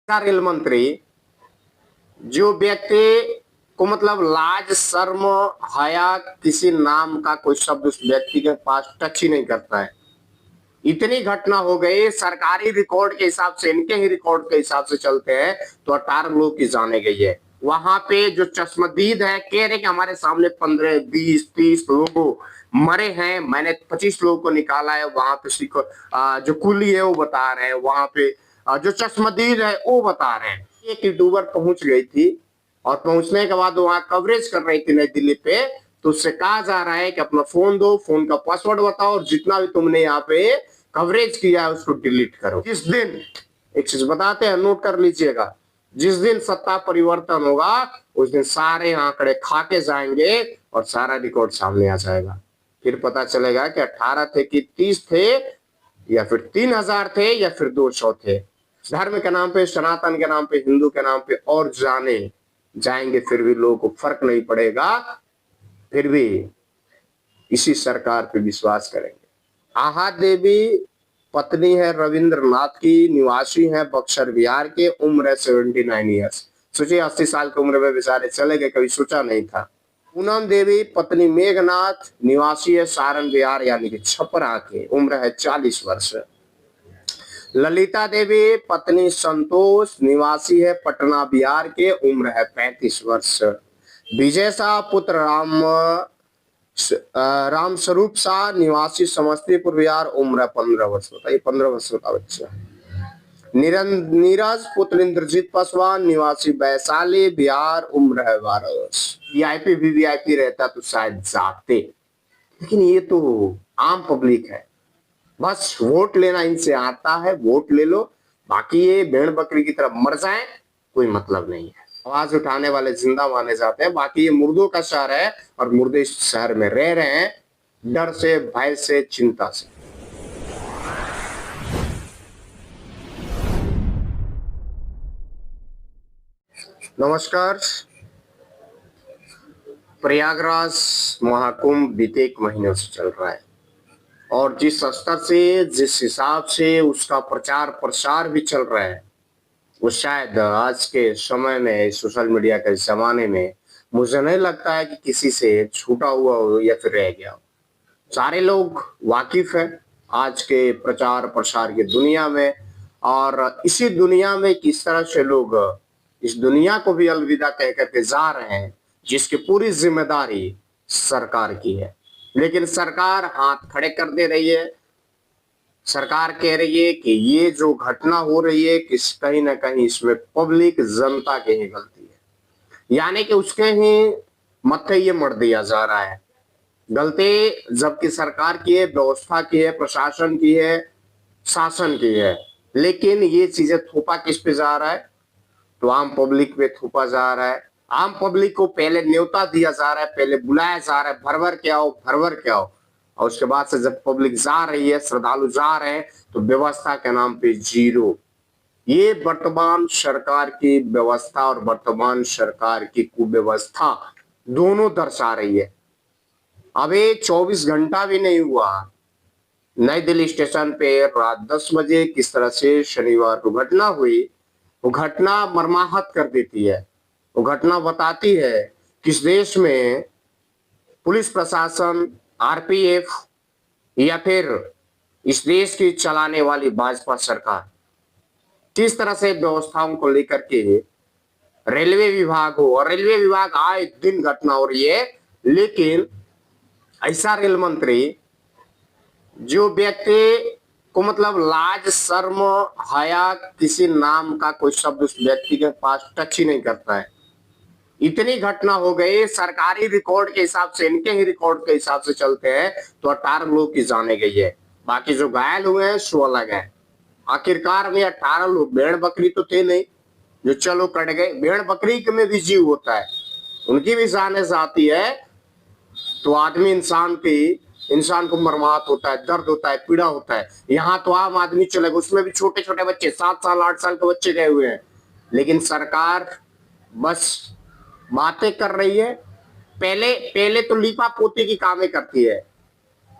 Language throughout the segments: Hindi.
का रेल मंत्री जो व्यक्ति को मतलब लाज शर्म हया किसी नाम का कोई शब्द उस व्यक्ति के पास टच ही नहीं करता है। इतनी घटना हो गई, सरकारी रिकॉर्ड के हिसाब से, इनके ही रिकॉर्ड के हिसाब से चलते हैं तो 18 लोग की जाने गई है। वहां पे जो चश्मदीद है कह रहे कि हमारे सामने 15 20 30 लोग मरे हैं, मैंने 25 लोगों को निकाला है। वहां पे जो कुली है वो बता रहे हैं, वहां पे जो चश्मदीद है वो बता रहे हैं। एक यूट्यूबर पहुंच गई थी और पहुंचने के बाद वहां कवरेज कर रही थी नई दिल्ली पे, तो उससे कहा जा रहा है कि अपना फोन दो, फोन का पासवर्ड बताओ और जितना भी तुमने यहाँ पे कवरेज किया है उसको डिलीट करो। जिस दिन, एक चीज बताते हैं, नोट कर लीजिएगा, जिस दिन सत्ता परिवर्तन होगा उस दिन सारे आंकड़े खा के जाएंगे और सारा रिकॉर्ड सामने आ जाएगा। फिर पता चलेगा कि 18 थे कि 30 थे या फिर 3000 थे या फिर 200 थे। धर्म के नाम पे, सनातन के नाम पे, हिंदू के नाम पे और जाने जाएंगे, फिर भी लोगों को फर्क नहीं पड़ेगा, फिर भी इसी सरकार पे विश्वास करेंगे। आहा देवी पत्नी है रविंद्रनाथ की, निवासी है बक्सर बिहार के, उम्र है 79 ईयर्स। सोचिए 80 साल की उम्र में बेचारे चले गए, कभी सोचा नहीं था। पूनम देवी पत्नी मेघनाथ, निवासी है सारण बिहार यानी कि छपरा के, उम्र है 40 वर्ष। ललिता देवी पत्नी संतोष, निवासी है पटना बिहार के, उम्र है 35 वर्ष। विजय शाह पुत्र राम स्वरूप शाह, निवासी समस्तीपुर बिहार, उम्र 15 वर्ष। बताइए 15 वर्ष का बच्चा। नीरज पुत्र इंद्रजीत पासवान, निवासी वैशाली बिहार, उम्र है 12 वर्ष। वीआईपी भी वीआईपी रहता तो शायद जाते, लेकिन ये तो आम पब्लिक है, बस वोट लेना इनसे आता है, वोट ले लो, बाकी ये भेड़ बकरी की तरफ मर जाए कोई मतलब नहीं है। आवाज उठाने वाले जिंदा माने जाते हैं, बाकी ये मुर्दों का शहर है और मुर्दे इस शहर में रह रहे हैं डर से, भय से, चिंता से। नमस्कार। प्रयागराज महाकुंभ बीते 1 महीने से चल रहा है और जिस स्तर से, जिस हिसाब से उसका प्रचार प्रसार भी चल रहा है, वो शायद आज के समय में, सोशल मीडिया के जमाने में, मुझे नहीं लगता है कि किसी से छूटा हुआ हो या फिर रह गया हो। सारे लोग वाकिफ हैं आज के प्रचार प्रसार की दुनिया में, और इसी दुनिया में किस तरह से लोग इस दुनिया को भी अलविदा कह करके जा रहे हैं, जिसकी पूरी जिम्मेदारी सरकार की है। लेकिन सरकार हाथ खड़े कर दे रही है। सरकार कह रही है कि ये जो घटना हो रही है कि कहीं ना कहीं इसमें पब्लिक, जनता की ही गलती है, यानी कि उसके ही मत्थे ये मर दिया जा रहा है। गलती जबकि सरकार की है, व्यवस्था की है, प्रशासन की है, शासन की है, लेकिन ये चीजें थोपा किस पे जा रहा है? तो आम पब्लिक पे थोपा जा रहा है। आम पब्लिक को पहले न्योता दिया जा रहा है, पहले बुलाया जा रहा है, भर भर के आओ, भर भर के आओ, और उसके बाद से जब पब्लिक जा रही है, श्रद्धालु जा रहे हैं, तो व्यवस्था के नाम पे जीरो। ये वर्तमान सरकार की व्यवस्था और वर्तमान सरकार की कुव्यवस्था दोनों दर्शा रही है। अभी 24 घंटा भी नहीं हुआ, नई दिल्ली स्टेशन पे रात 10 बजे किस तरह से शनिवार को घटना हुई, वो घटना मर्माहत कर देती है। वो घटना बताती है कि इस देश में पुलिस प्रशासन, आरपीएफ या फिर इस देश की चलाने वाली भाजपा सरकार किस तरह से व्यवस्थाओं को लेकर के, रेलवे विभाग हो, और रेलवे विभाग आए दिन घटना हो रही है, लेकिन ऐसा रेल मंत्री जो व्यक्ति को मतलब लाज शर्म हया किसी नाम का कोई शब्द उस व्यक्ति के पास टच ही नहीं करता है। इतनी घटना हो गई, सरकारी रिकॉर्ड के हिसाब से, इनके ही रिकॉर्ड के हिसाब से चलते हैं तो 18 लोग की जाने गई है, बाकी जो घायल हुए हैं सो अलग है। आखिरकार में 18 लोग, भेड़ बकरी तो थे नहीं जो चलो कट गए, भेड़ बकरी में भी जीव होता है, उनकी भी जाने जाती है, तो आदमी इंसान को मरमात होता है, दर्द होता है, पीड़ा होता है। यहाँ तो आम आदमी चलेगा, उसमें भी छोटे छोटे बच्चे, 7 साल 8 साल के बच्चे गए हुए हैं, लेकिन सरकार बस बातें कर रही है। पहले पहले तो लीपा पोती की कामें करती है।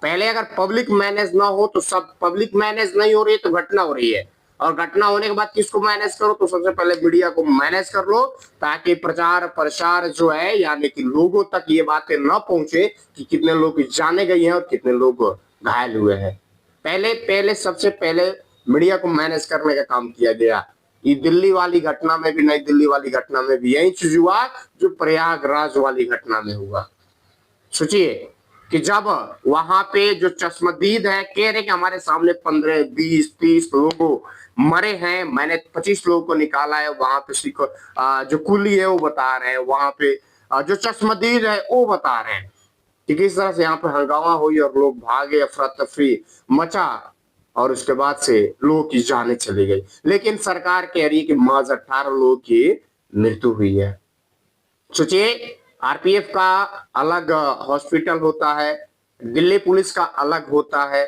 पहले अगर पब्लिक मैनेज ना हो तो सब, पब्लिक मैनेज नहीं हो रही है तो घटना हो रही है, और घटना होने के बाद किसको मैनेज करो, तो सबसे पहले मीडिया को मैनेज कर लो, ताकि प्रचार प्रसार जो है यानी कि लोगों तक ये बातें न पहुंचे कि कितने लोग जाने गए हैं और कितने लोग घायल हुए हैं। पहले पहले सबसे पहले मीडिया को मैनेज करने का काम किया गया। ये दिल्ली वाली घटना में भी, नई दिल्ली वाली घटना में भी यही चीज हुआ जो प्रयागराज वाली घटना में हुआ। सोचिए कि जब वहां पे जो चश्मदीद है कह रहे कि हमारे सामने 15 20 30 लोग मरे हैं, मैंने 25 लोगों को निकाला है, वहां पे जो कुली है वो बता रहे हैं, वहां पे जो चश्मदीद है वो बता रहे हैं कि किस तरह से यहाँ पे हंगामा हुई और लोग भागे, अफरा तफरी मचा और उसके बाद से लोगों की जानें चली गई। लेकिन सरकार कह रही है कि महज 18 लोगों की मृत्यु हुई है। सोचिए, आरपीएफ का अलग हॉस्पिटल होता है, दिल्ली पुलिस का अलग होता है,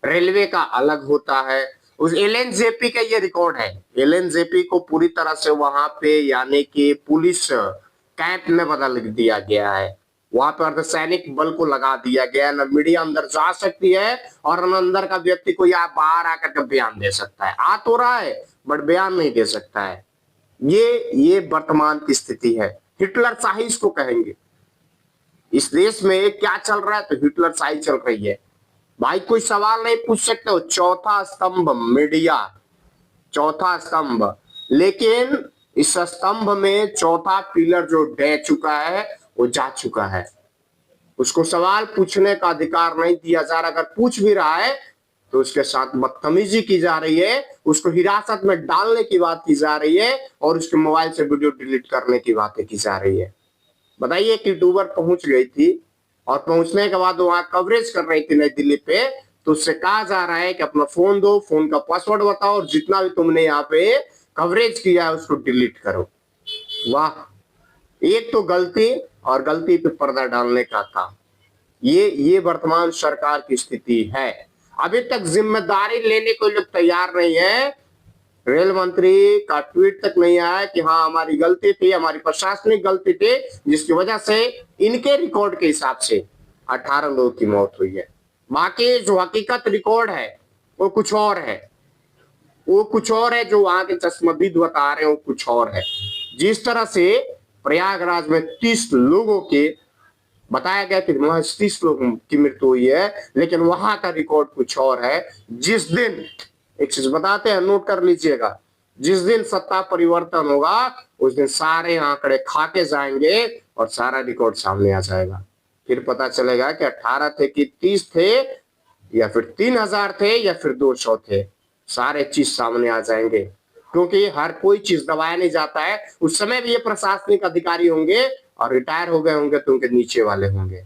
रेलवे का अलग होता है। उस एलएनजेपी का ये रिकॉर्ड है। एलएनजेपी को पूरी तरह से वहां पे यानी कि पुलिस कैंप में बदल दिया गया है। वहां पर अर्धसैनिक बल को लगा दिया गया है। न मीडिया अंदर जा सकती है और न अंदर का व्यक्ति कोई बाहर आकर के बयान दे सकता है। आ तो रहा है बट बयान नहीं दे सकता है। ये वर्तमान की स्थिति है। हिटलर शाही इसको कहेंगे। इस देश में क्या चल रहा है, तो हिटलर शाही चल रही है भाई। कोई सवाल नहीं पूछ सकते हो। चौथा स्तंभ मीडिया, चौथा स्तंभ। लेकिन इस स्तंभ में चौथा पिलर जो ढह चुका है वो जा चुका है। उसको सवाल पूछने का अधिकार नहीं दिया जा रहा। अगर पूछ भी रहा है तो उसके साथ बदतमीजी की जा रही है, उसको हिरासत में डालने की बात की जा रही है और उसके मोबाइल से वीडियो डिलीट करने की बातें की जा रही है। बताइए कि यूट्यूबर पहुंच गई थी और पहुंचने के बाद वहां कवरेज कर रही थी नई दिल्ली पे, तो उससे कहा जा रहा है कि अपना फोन दो, फोन का पासवर्ड बताओ और जितना भी तुमने यहाँ पे कवरेज किया है उसको डिलीट करो। वाह, एक तो गलती और गलती पे पर्दा डालने का काम। ये वर्तमान सरकार की स्थिति है। अभी तक जिम्मेदारी लेने को लोग तैयार नहीं है। रेल मंत्री का ट्वीट तक नहीं आया कि हाँ हमारी गलती थी, हमारी प्रशासनिक गलती थी, जिसकी वजह से इनके रिकॉर्ड के हिसाब से 18 लोगों की मौत हुई है। बाकी जो हकीकत रिकॉर्ड है वो कुछ और है। वो कुछ और है, जो वहां के चश्मदीद बता रहे हैं वो कुछ और है। जिस तरह से प्रयागराज में 30 लोगों के बताया गया कि वहां 30 लोगों की मृत्यु हुई है, लेकिन वहां का रिकॉर्ड कुछ और है। जिस दिन, एक चीज बताते हैं, नोट कर लीजिएगा, जिस दिन सत्ता परिवर्तन होगा उस दिन सारे आंकड़े खाके जाएंगे और सारा रिकॉर्ड सामने आ जाएगा। फिर पता चलेगा कि 18 थे कि 30 थे या फिर 3000 थे या फिर 200 थे। सारे चीज सामने आ जाएंगे, क्योंकि हर कोई चीज दबाया नहीं जाता है। उस समय भी ये प्रशासनिक अधिकारी होंगे और रिटायर हो गए होंगे तो उनके नीचे वाले होंगे।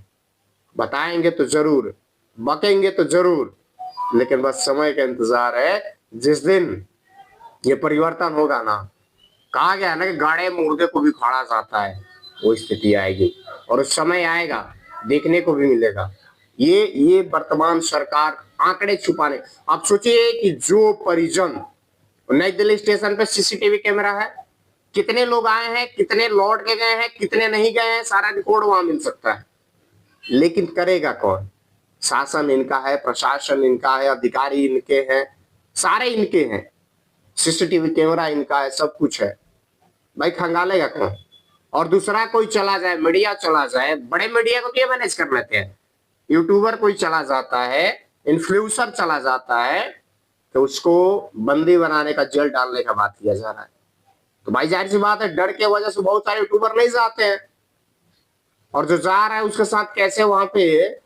बताएंगे तो जरूर, बकेंगे तो जरूर, लेकिन बस समय का इंतजार है। जिस दिन ये परिवर्तन होगा ना, कहा गया ना कि गाड़े मुर्दे को भी खड़ा जाता है, वो स्थिति आएगी और उस समय आएगा, देखने को भी मिलेगा। ये वर्तमान सरकार आंकड़े छुपाने। आप सोचिए कि जो परिजन, नई दिल्ली स्टेशन पे सीसीटीवी कैमरा है, कितने लोग आए हैं, कितने लौट के गए हैं, कितने नहीं गए हैं, सारा रिकॉर्ड वहां मिल सकता है। लेकिन करेगा कौन? शासन इनका है, प्रशासन इनका है, अधिकारी इनके हैं, सारे इनके हैं, सीसीटीवी कैमरा इनका है, सब कुछ है। भाई खंगालेगा कौन? और दूसरा कोई चला जाए, मीडिया चला जाए, बड़े मीडिया को क्या मैनेज कर लेते हैं, यूट्यूबर कोई चला जाता है, इन्फ्लुएंसर चला जाता है, तो उसको बंदी बनाने का, जेल डालने का बात किया जा रहा है। तो भाई जाहिर सी बात है, डर के वजह से बहुत सारे यूट्यूबर नहीं जाते हैं, और जो जा रहा है उसके साथ कैसे वहां पे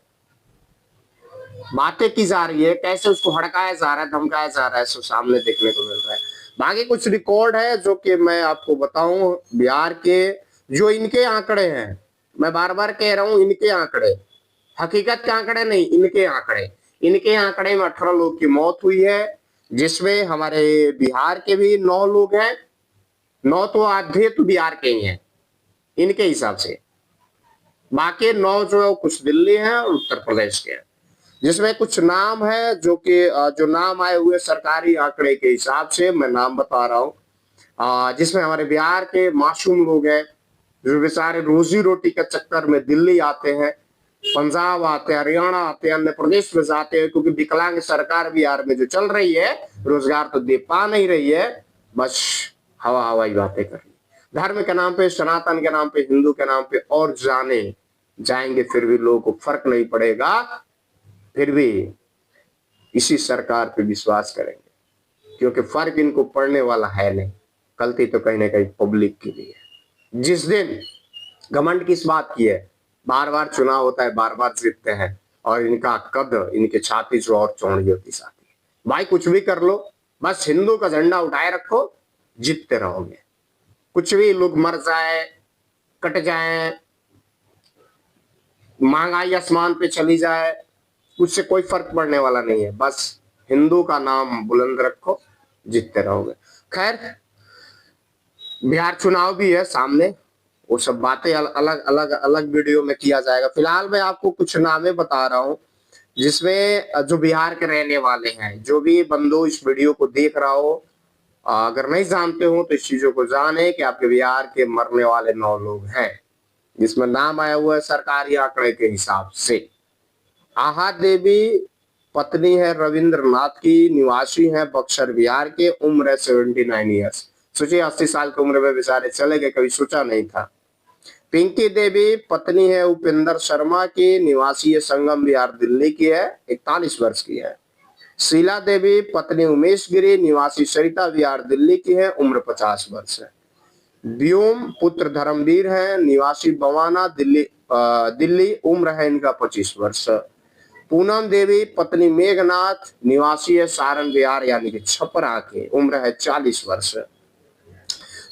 बातें की जा रही है, कैसे उसको हड़काया जा रहा है, धमकाया जा रहा है, सो सामने देखने को मिल रहा है। बाकी कुछ रिकॉर्ड है जो कि मैं आपको बताऊं, बिहार के जो इनके आंकड़े हैं, मैं बार बार कह रहा हूं इनके आंकड़े, हकीकत के आंकड़े नहीं, इनके आंकड़े। इनके आंकड़े में 18 लोग की मौत हुई है, जिसमें हमारे बिहार के भी 9 लोग हैं। 9 तो आधे तो बिहार के ही हैं इनके हिसाब से, बाकी 9 जो है कुछ दिल्ली हैं और उत्तर प्रदेश के हैं। जिसमें कुछ नाम है जो कि जो नाम आए हुए सरकारी आंकड़े के हिसाब से मैं नाम बता रहा हूँ, जिसमें हमारे बिहार के मासूम लोग हैं जो बेचारे रोजी रोटी के चक्कर में दिल्ली आते हैं, पंजाब आते हैं, हरियाणा आते हैं, अन्य प्रदेश में जाते हैं, क्योंकि विकलांग सरकार बिहार में जो चल रही है रोजगार तो दे पा नहीं रही है, बस हवा हवाई बातें कर रही है। धर्म के नाम पे, सनातन के नाम पे, हिंदू के नाम पे और जाने जाएंगे, फिर भी लोगों को फर्क नहीं पड़ेगा, फिर भी इसी सरकार पे विश्वास करेंगे, क्योंकि फर्क इनको पड़ने वाला है नहीं। गलती तो कहीं ना कहीं पब्लिक की भी है। जिस दिन घमंड किस बात की है, बार बार चुनाव होता है, बार बार जीतते हैं, और इनका कद, इनके छाती जो और चौड़ी होती जाती है। भाई कुछ भी कर लो, बस हिंदू का झंडा उठाए रखो, जीतते रहोगे। कुछ भी, लोग मर जाए, कट जाए, महंगाई आसमान पे चली जाए, उससे कोई फर्क पड़ने वाला नहीं है। बस हिंदू का नाम बुलंद रखो, जीतते रहोगे। खैर, बिहार चुनाव भी है सामने, वो सब बातें अलग अलग अलग वीडियो में किया जाएगा। फिलहाल मैं आपको कुछ नामे बता रहा हूं, जिसमें जो बिहार के रहने वाले हैं, जो भी बंधु इस वीडियो को देख रहा हो, अगर नहीं जानते हो तो इस चीजों को जाने कि आपके बिहार के मरने वाले 9 लोग हैं, जिसमें नाम आया हुआ है सरकारी आंकड़े के हिसाब से। आहा देवी पत्नी है रविंद्रनाथ की, निवासी है बक्सर बिहार के, उम्र है 79 ईयर्स। सोचिए 80 साल की उम्र में बेचारे चले गए, कभी सोचा नहीं था। पिंकी देवी पत्नी है उपेंद्र शर्मा की, निवासी है संगम बिहार दिल्ली की है, 41 वर्ष की है। शीला देवी पत्नी उमेश गिरी, निवासी सरिता विहार दिल्ली की है, उम्र 50 वर्ष है। व्योम पुत्र धर्मवीर है, निवासी बवाना दिल्ली, उम्र है इनका 25 वर्ष। पूनम देवी पत्नी मेघनाथ, निवासी है सारण बिहार यानी कि छपरा के, उम्र है 40 वर्ष।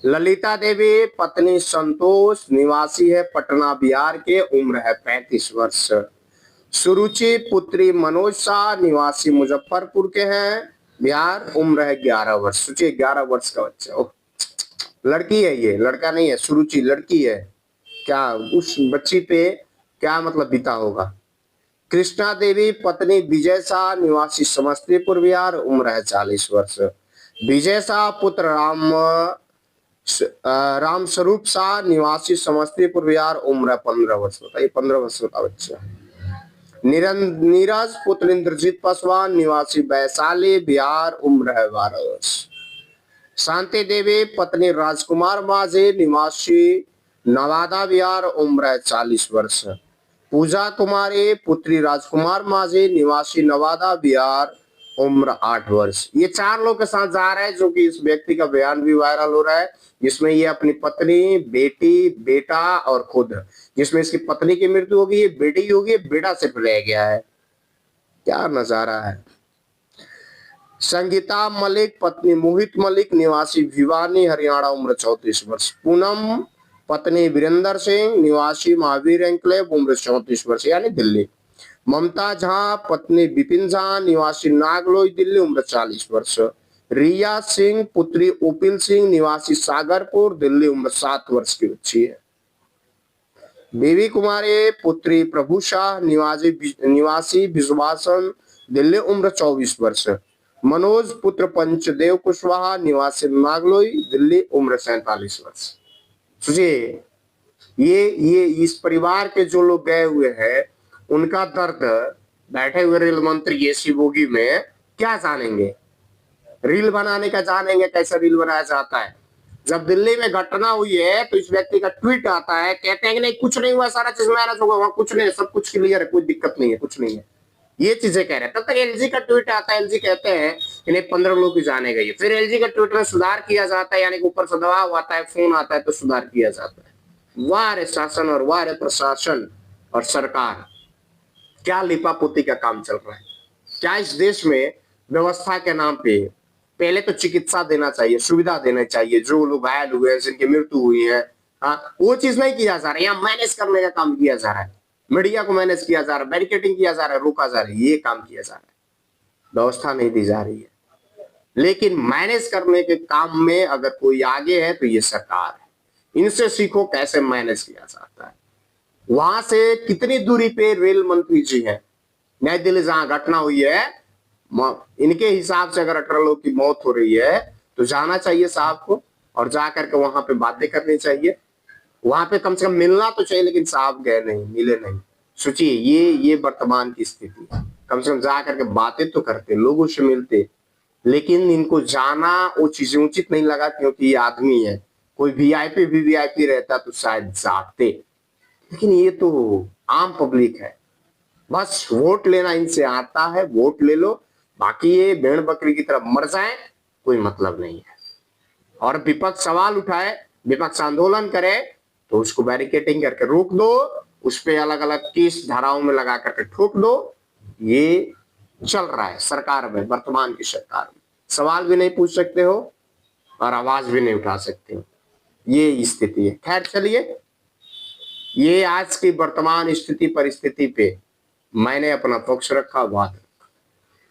ललिता देवी पत्नी संतोष, निवासी है पटना बिहार के, उम्र है 35 वर्ष। सुरुचि पुत्री मनोज शाह, निवासी मुजफ्फरपुर के हैं बिहार, उम्र है 11 वर्ष। सोचिए 11 वर्ष का बच्चा, ओह लड़की है, ये लड़का नहीं है, सुरुचि लड़की है। क्या उस बच्ची पे क्या मतलब बीता होगा। कृष्णा देवी पत्नी विजय शाह, निवासी समस्तीपुर बिहार, उम्र है 40 वर्ष। विजय शाह पुत्र राम स्वरूप शाह, निवासी समस्तीपुर बिहार, उम्र है 15 वर्ष। बताइए 15 वर्ष का बच्चा। नीरज पुत्र इंद्रजीत पासवान, निवासी वैशाली बिहार, उम्र है 12 वर्ष। शांति देवी पत्नी राजकुमार माझी, निवासी नवादा बिहार, उम्र है 40 वर्ष। पूजा कुमारी पुत्री राजकुमार माझी, निवासी नवादा बिहार, उम्र 8 वर्ष। ये 4 लोग के साथ जा रहे हैं, जो कि इस व्यक्ति का बयान भी वायरल हो रहा है, जिसमें ये अपनी पत्नी, बेटी, बेटा और खुद, जिसमें इसकी पत्नी की मृत्यु होगी, ये बेटी होगी, बेटा सिर्फ रह गया है। क्या नजारा है। संगीता मलिक पत्नी मोहित मलिक, निवासी भिवानी हरियाणा, उम्र 34 वर्ष। पूनम पत्नी वीरेंद्र सिंह, निवासी महावीर एंक्लेव, उम्र 34 वर्ष यानी दिल्ली। ममता झा पत्नी विपिन झा, निवासी नागलोई दिल्ली, उम्र 40 वर्ष। रिया सिंह पुत्री उपिल सिंह, निवासी सागरपुर दिल्ली, उम्र 7 वर्ष की बच्ची है। बेबी कुमारी पुत्री प्रभु शाह, निवासी विश्वासन दिल्ली, उम्र 24 वर्ष। मनोज पुत्र पंचदेव कुशवाहा, निवासी नागलोई दिल्ली, उम्र 47 वर्ष। सोचिए ये इस परिवार के जो लोग गए हुए हैं, उनका दर्द बैठे हुए रेल मंत्री एसी बोगी में क्या जानेंगे। रील बनाने का जानेंगे, कैसे रील बनाया जाता है। जब दिल्ली में घटना हुई है तो इस व्यक्ति का ट्वीट आता है, कहते हैं कि नहीं कुछ नहीं हुआ, सारा चीज मैनेज होगा, वहां कुछ नहीं, सब कुछ क्लियर है, कोई दिक्कत नहीं है, कुछ नहीं है, ये चीजें कह रहे हैं। तब तक एलजी का ट्वीट आता है, एलजी कहते हैं कि नहीं 15 लोग की जाने गई। फिर एलजी का ट्वीट में सुधार किया जाता है, यानी कि ऊपर से दबाव आता है, फोन आता है तो सुधार किया जाता है। वाह रे शासन और वाह रे प्रशासन और सरकार, क्या लिपापोती का काम चल रहा है। क्या इस देश में व्यवस्था के नाम पे पहले तो चिकित्सा देना चाहिए, सुविधा देना चाहिए, जो लोग घायल हुए हैं, जिनकी मृत्यु हुई है, हाँ वो चीज नहीं किया जा रहा है। यहाँ मैनेज करने का काम किया जा रहा है, मीडिया को मैनेज किया जा रहा है, बैरिकेडिंग किया जा रहा है, रोका जा रहा है, ये काम किया जा रहा है, व्यवस्था नहीं दी जा रही है। लेकिन मैनेज करने के काम में अगर कोई आगे है तो ये सरकार है। इनसे सीखो कैसे मैनेज किया जाता है। वहां से कितनी दूरी पे रेल मंत्री जी है, नई दिल्ली जहां घटना हुई है, इनके हिसाब से अगर 18 लोग की मौत हो रही है तो जाना चाहिए साहब को, और जाकर के वहां पे बातें करनी चाहिए। वहां पे कम से कम मिलना तो चाहिए, लेकिन साहब गए नहीं, मिले नहीं। सोचिए, ये वर्तमान की स्थिति है। कम से कम जा करके बातें तो करते, लोगों से मिलते, लेकिन इनको जाना वो चीजें उचित नहीं लगा, क्योंकि ये आदमी है। कोई वीआईपी रहता तो शायद जाते, लेकिन ये तो आम पब्लिक है। बस वोट लेना इनसे आता है, वोट ले लो, बाकी ये भेड़ बकरी की तरफ मर जाए, कोई मतलब नहीं है। और विपक्ष सवाल उठाए, विपक्ष आंदोलन करे, तो उसको बैरिकेटिंग करके रोक दो, उस पे अलग अलग केस धाराओं में लगा करके ठोक दो। ये चल रहा है सरकार में, वर्तमान की सरकार में। सवाल भी नहीं पूछ सकते हो और आवाज भी नहीं उठा सकते हो, ये स्थिति है। खैर चलिए, ये आज की वर्तमान स्थिति परिस्थिति पे मैंने अपना पक्ष रखा, बात रखा,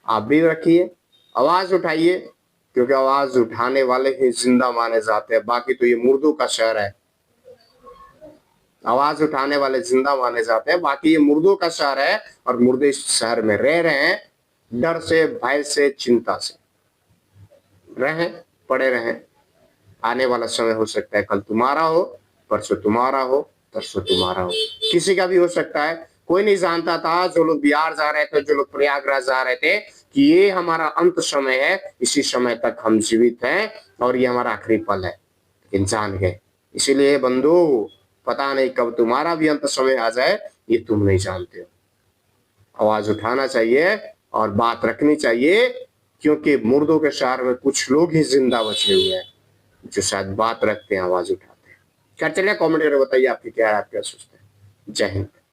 आप भी रखिए, आवाज उठाइए, क्योंकि आवाज उठाने वाले ही जिंदा माने जाते हैं। बाकी तो ये मुर्दों का शहर है, आवाज उठाने वाले जिंदा माने जाते हैं, बाकी ये मुर्दों का शहर है। और मुर्दे इस शहर में रह रहे हैं, डर से, भय से, चिंता से रहें, पड़े रहें। आने वाला समय हो सकता है कल तुम्हारा हो, परसों तुम्हारा हो, परसों तुम्हारा हो, किसी का भी हो सकता है। कोई नहीं जानता था, जो लोग बिहार जा रहे थे, जो लोग प्रयागराज जा रहे थे, कि ये हमारा अंत समय है, इसी समय तक हम जीवित हैं और ये हमारा आखिरी पल है, लेकिन जान गए। इसीलिए बंधु, पता नहीं कब तुम्हारा भी अंत समय आ जाए, ये तुम नहीं जानते हो। आवाज उठाना चाहिए और बात रखनी चाहिए, क्योंकि मुर्दों के शहर में कुछ लोग ही जिंदा बचे हुए हैं, जो शायद बात रखते हैं, आवाज उठाते हैं। क्या चलिए, कमेंट करके बताइए आपकी क्या है, आप क्या सोचते हैं। जय हिंद।